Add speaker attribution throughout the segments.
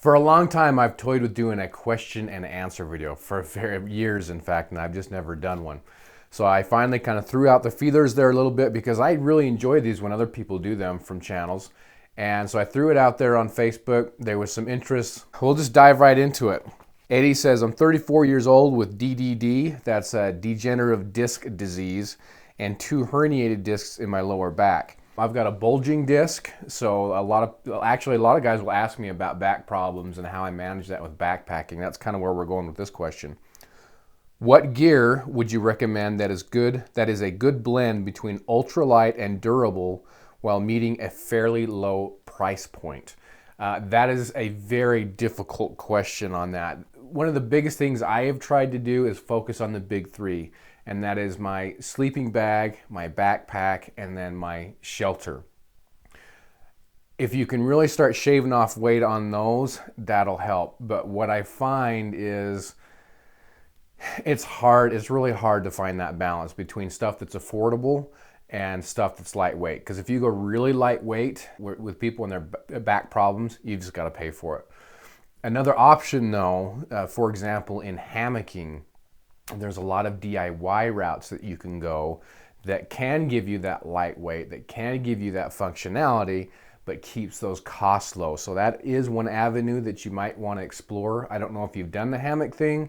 Speaker 1: For a long time, I've toyed with doing a question and answer video for years, in fact, and I've just never done one. So I finally kind of threw out the feelers there a little bit because I really enjoy these when other people do them from channels. And so I threw it out there on Facebook. There was some interest. We'll just dive right into it. Eddie says, I'm 34 years old with DDD, that's a degenerative disc disease, and 2 herniated discs in my lower back. I've got a bulging disc, so a lot of guys will ask me about back problems and how I manage that with backpacking. That's kind of where we're going with this question. What gear would you recommend that is a good blend between ultralight and durable while meeting a fairly low price point? That is a very difficult question on that. One of the biggest things I have tried to do is focus on the big 3. And that is my sleeping bag, my backpack, and then my shelter. If you can really start shaving off weight on those, that'll help. But what I find is it's really hard to find that balance between stuff that's affordable and stuff that's lightweight. Because if you go really lightweight with people and their back problems, you just got to pay for it. Another option though, for example, in hammocking, there's a lot of DIY routes that you can go that can give you that lightweight, that can give you that functionality, but keeps those costs low. So that is one avenue that you might want to explore. I don't know if you've done the hammock thing,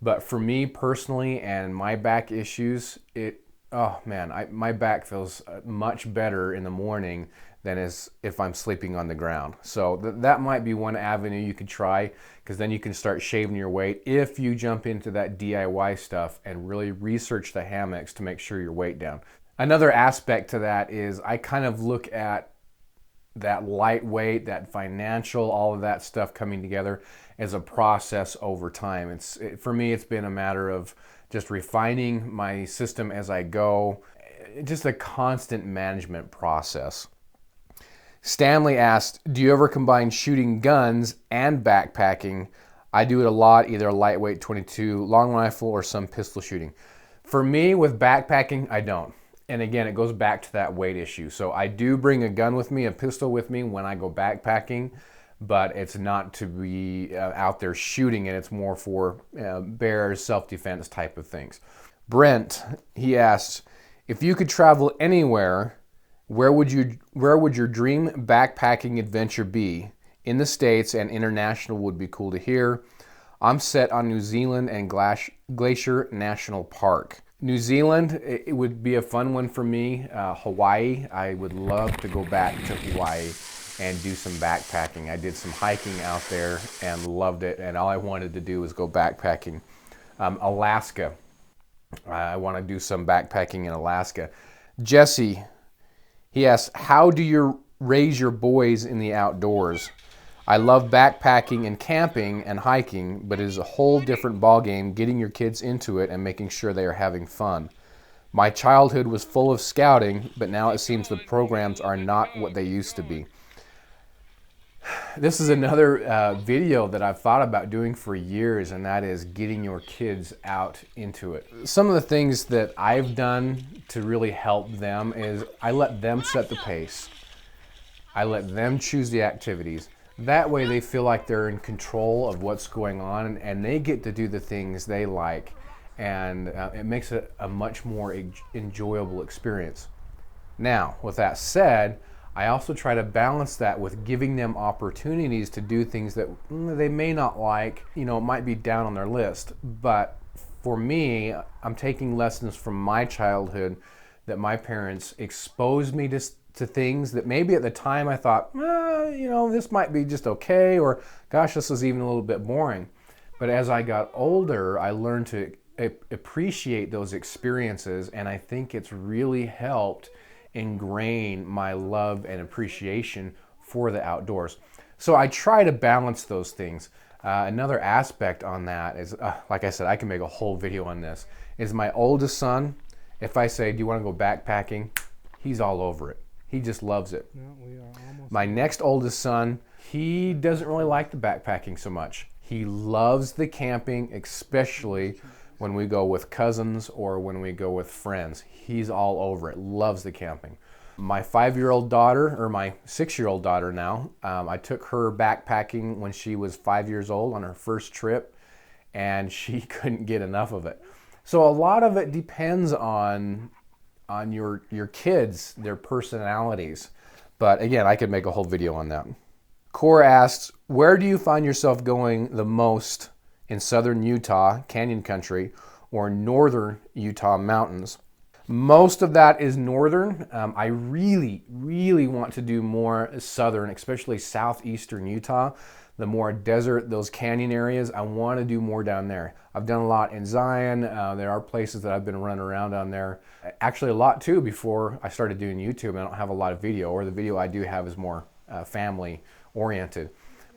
Speaker 1: but for me personally and my back issues, my back feels much better in the morning than if I'm sleeping on the ground. So that might be one avenue you could try, because then you can start shaving your weight if you jump into that DIY stuff and really research the hammocks to make sure your weight down. Another aspect to that is I kind of look at that lightweight, that financial, all of that stuff coming together as a process over time. For me, it's been a matter of just refining my system as I go, just a constant management process. Stanley asked, do you ever combine shooting guns and backpacking? I do it a lot, either a lightweight .22 long rifle or some pistol shooting. For me, with backpacking, I don't. And again, it goes back to that weight issue. So I do bring a gun with me, a pistol with me when I go backpacking, but it's not to be out there shooting it. It's more for bears, self-defense type of things. Brent, he asked, if you could travel anywhere, where would your dream backpacking adventure be? In the States and international would be cool to hear. I'm set on New Zealand and Glacier National Park. New Zealand, it would be a fun one for me. Hawaii, I would love to go back to Hawaii and do some backpacking. I did some hiking out there and loved it, and all I wanted to do was go backpacking. Alaska, I want to do some backpacking in Alaska. Jesse, he asks, how do you raise your boys in the outdoors? I love backpacking and camping and hiking, but it is a whole different ballgame getting your kids into it and making sure they are having fun. My childhood was full of scouting, but now it seems the programs are not what they used to be. This is another video that I've thought about doing for years, and that is getting your kids out into it. Some of the things that I've done to really help them is I let them set the pace. I let them choose the activities. That way they feel like they're in control of what's going on, and they get to do the things they like, and it makes it a much more enjoyable experience. Now, with that said, I also try to balance that with giving them opportunities to do things that they may not like, it might be down on their list. But for me, I'm taking lessons from my childhood that my parents exposed me to things that maybe at the time I thought, this might be just okay, or gosh, this is even a little bit boring. But as I got older, I learned to appreciate those experiences, and I think it's really helped ingrain my love and appreciation for the outdoors. So I try to balance those things. Another aspect on that is, like I said, I can make a whole video on this, is my oldest son, if I say, do you want to go backpacking? He's all over it. He just loves it. My next oldest son, he doesn't really like the backpacking so much. He loves the camping, especially when we go with cousins or when we go with friends. He's all over it, loves the camping. My 5-year-old daughter, or my 6-year-old daughter now, I took her backpacking when she was 5 years old on her first trip, and she couldn't get enough of it. So a lot of it depends on your kids, their personalities. But again, I could make a whole video on that. Core asks, where do you find yourself going the most in southern Utah, canyon country, or northern Utah mountains? Most of that is northern. I really, really want to do more southern, especially southeastern Utah. The more desert, those canyon areas, I want to do more down there. I've done a lot in Zion. There are places that I've been running around down there. Actually, a lot too before I started doing YouTube. I don't have a lot of video, or the video I do have is more family oriented.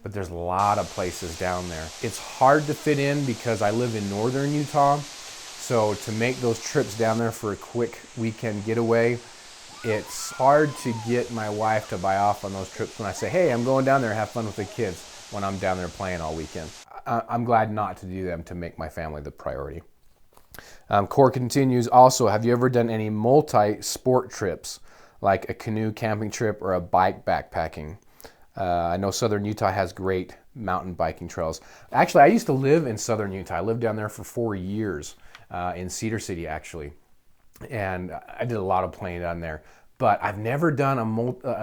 Speaker 1: But there's a lot of places down there. It's hard to fit in because I live in northern Utah. So to make those trips down there for a quick weekend getaway, it's hard to get my wife to buy off on those trips when I say, hey, I'm going down there, have fun with the kids, when I'm down there playing all weekend. I'm glad not to do them to make my family the priority. Core continues, also, have you ever done any multi-sport trips, like a canoe camping trip or a bike backpacking? I know southern Utah has great mountain biking trails. Actually, I used to live in southern Utah. I lived down there for 4 years. In Cedar City, actually, and I did a lot of playing down there, but I've never done a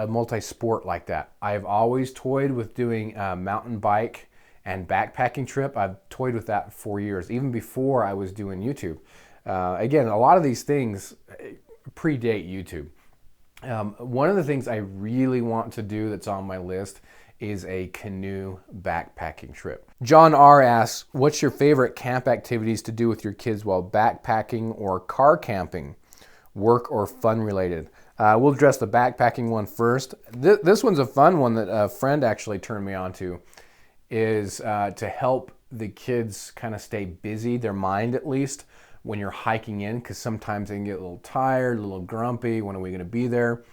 Speaker 1: multi-sport like that. I've always toyed with doing a mountain bike and backpacking trip. I've toyed with that for 4 years, even before I was doing YouTube. Again, a lot of these things predate YouTube. One of the things I really want to do that's on my list is a canoe backpacking trip. John R. asks, what's your favorite camp activities to do with your kids while backpacking or car camping, work or fun related? We'll address the backpacking one first. This one's a fun one that a friend actually turned me on to, is to help the kids kind of stay busy, their mind at least, when you're hiking in, because sometimes they can get a little tired, a little grumpy. When are we going to be there?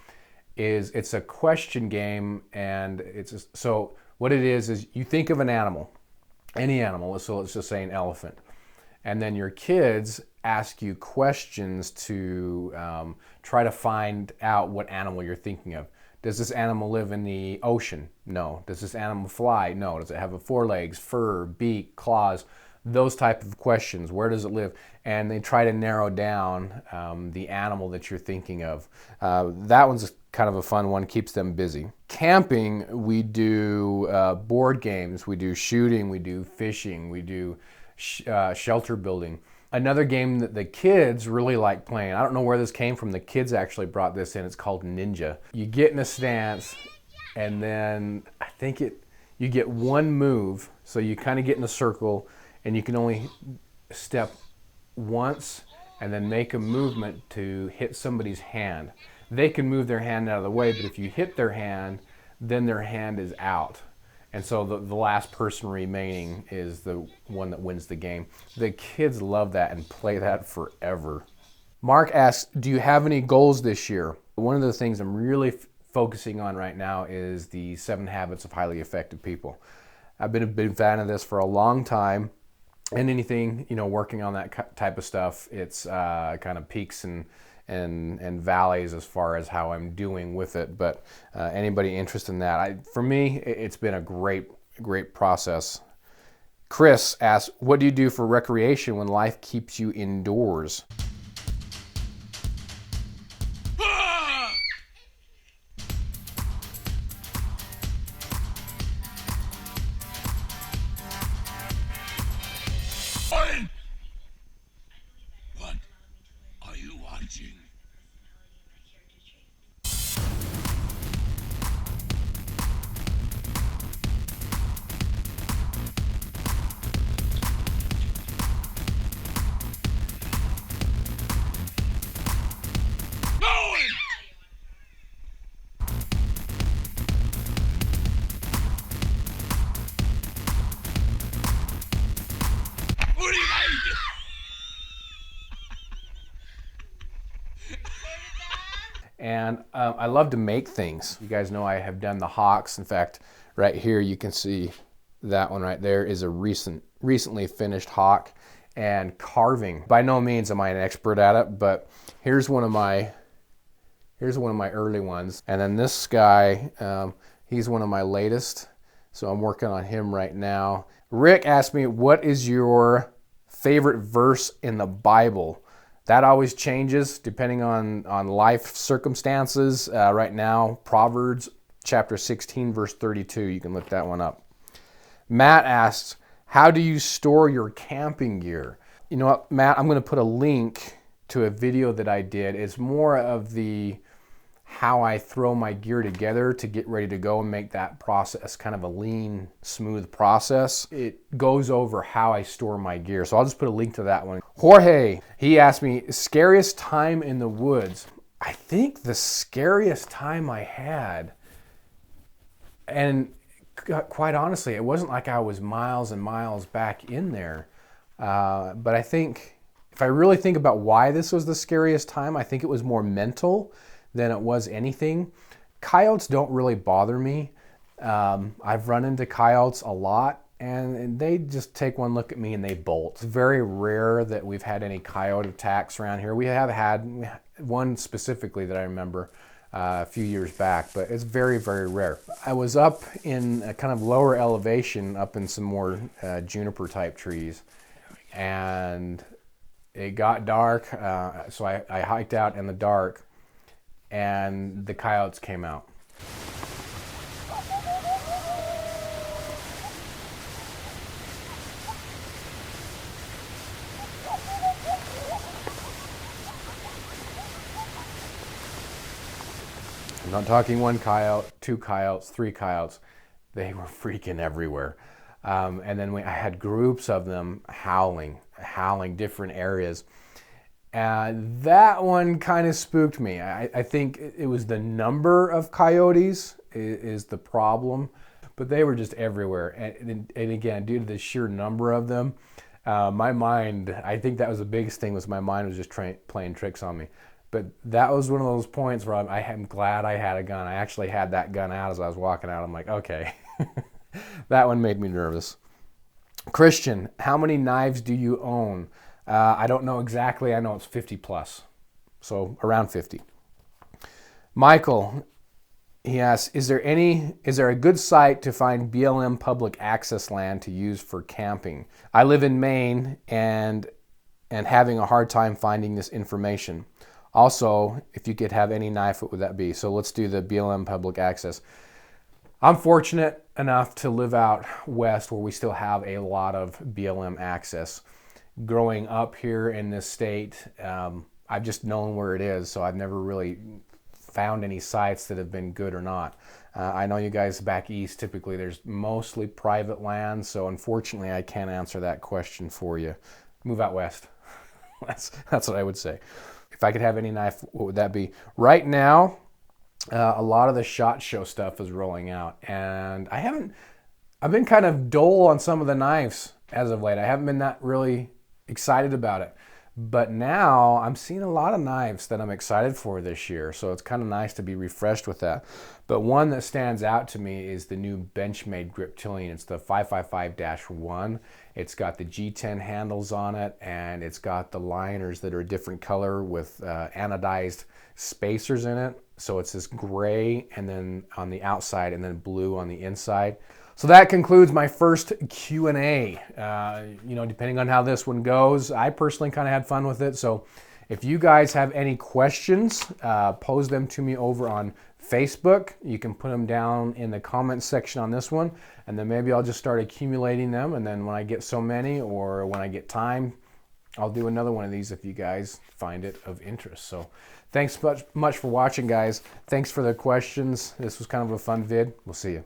Speaker 1: It's a question game, and so what it is you think of an animal, any animal, so let's just say an elephant, and then your kids ask you questions to try to find out what animal you're thinking of. Does this animal live in the ocean? No. Does this animal fly? No. Does it have forelegs, fur, beak, claws? Those type of questions. Where does it live? And they try to narrow down the animal that you're thinking of. That one's kind of a fun one, keeps them busy. Camping, we do board games, we do shooting, we do fishing, we do shelter building. Another game that the kids really like playing, I don't know where this came from, the kids actually brought this in, it's called Ninja. You get in a stance, and then I think you get one move, so you kind of get in a circle, and you can only step once and then make a movement to hit somebody's hand. They can move their hand out of the way, but if you hit their hand, then their hand is out. And so the last person remaining is the one that wins the game. The kids love that and play that forever. Mark asks, do you have any goals this year? One of the things I'm really focusing on right now is the 7 Habits of Highly Effective People. I've been a big fan of this for a long time. And anything, working on that type of stuff, it's kind of peaks and valleys as far as how I'm doing with it. But anybody interested in that, for me, it's been a great process. Chris asks, what do you do for recreation when life keeps you indoors?
Speaker 2: What are you watching?
Speaker 1: And I love to make things. You guys know I have done the hawks. In fact, right here you can see that one right there is a recently finished hawk. And carving. By no means am I an expert at it, but here's one of my Here's one of my early ones. And then this guy, he's one of my latest. So I'm working on him right now. Rick asked me, what is your favorite verse in the Bible? That always changes depending on life circumstances. Right now, Proverbs chapter 16, verse 32. You can look that one up. Matt asks, how do you store your camping gear? You know what, Matt, I'm going to put a link to a video that I did. It's more of the how I throw my gear together to get ready to go and make that process kind of a lean, smooth process. It goes over how I store my gear. So I'll just put a link to that one. Jorge, he asked me, scariest time in the woods. I think the scariest time I had, and quite honestly, it wasn't like I was miles and miles back in there. But I think if I really think about why this was the scariest time, I think it was more mental than it was anything. Coyotes don't really bother me. I've run into coyotes a lot, and they just take one look at me and they bolt. It's very rare that we've had any coyote attacks around here. We have had one specifically that I remember a few years back, but it's very, very rare. I was up in a kind of lower elevation, up in some more juniper type trees, and it got dark, so I hiked out in the dark, and the coyotes came out. I'm not talking one coyote, two coyotes, three coyotes. They were freaking everywhere. And then I had groups of them howling different areas. And that one kind of spooked me. I think it was the number of coyotes is the problem, but they were just everywhere. And again, due to the sheer number of them, my mind, I think that was the biggest thing, was my mind was just playing tricks on me. But that was one of those points where I'm glad I had a gun. I actually had that gun out as I was walking out. I'm like, okay. That one made me nervous. Christian, how many knives do you own? I don't know exactly. I know it's 50 plus. So around 50. Michael, he asks, is there a good site to find BLM public access land to use for camping? I live in Maine and having a hard time finding this information. Also, if you could have any knife, what would that be? So let's do the BLM public access. I'm fortunate enough to live out west where we still have a lot of BLM access. Growing up here in this state, I've just known where it is, so I've never really found any sites that have been good or not. I know you guys back east, typically there's mostly private land, so unfortunately I can't answer that question for you. Move out west. That's what I would say. If I could have any knife, what would that be? Right now, a lot of the SHOT Show stuff is rolling out, and I've been kind of dull on some of the knives as of late. I haven't been that really excited about it. But now I'm seeing a lot of knives that I'm excited for this year, so it's kind of nice to be refreshed with that. But one that stands out to me is the new Benchmade Griptilian. It's the 555-1. It's got the G10 handles on it, and it's got the liners that are a different color with anodized spacers in it. So it's this gray and then on the outside and then blue on the inside. So that concludes my first Q&A. Depending on how this one goes, I personally kind of had fun with it. So if you guys have any questions, pose them to me over on Facebook. You can put them down in the comments section on this one, and then maybe I'll just start accumulating them. And then when I get so many, or when I get time, I'll do another one of these if you guys find it of interest. So thanks much for watching, guys. Thanks for the questions. This was kind of a fun vid. We'll see you.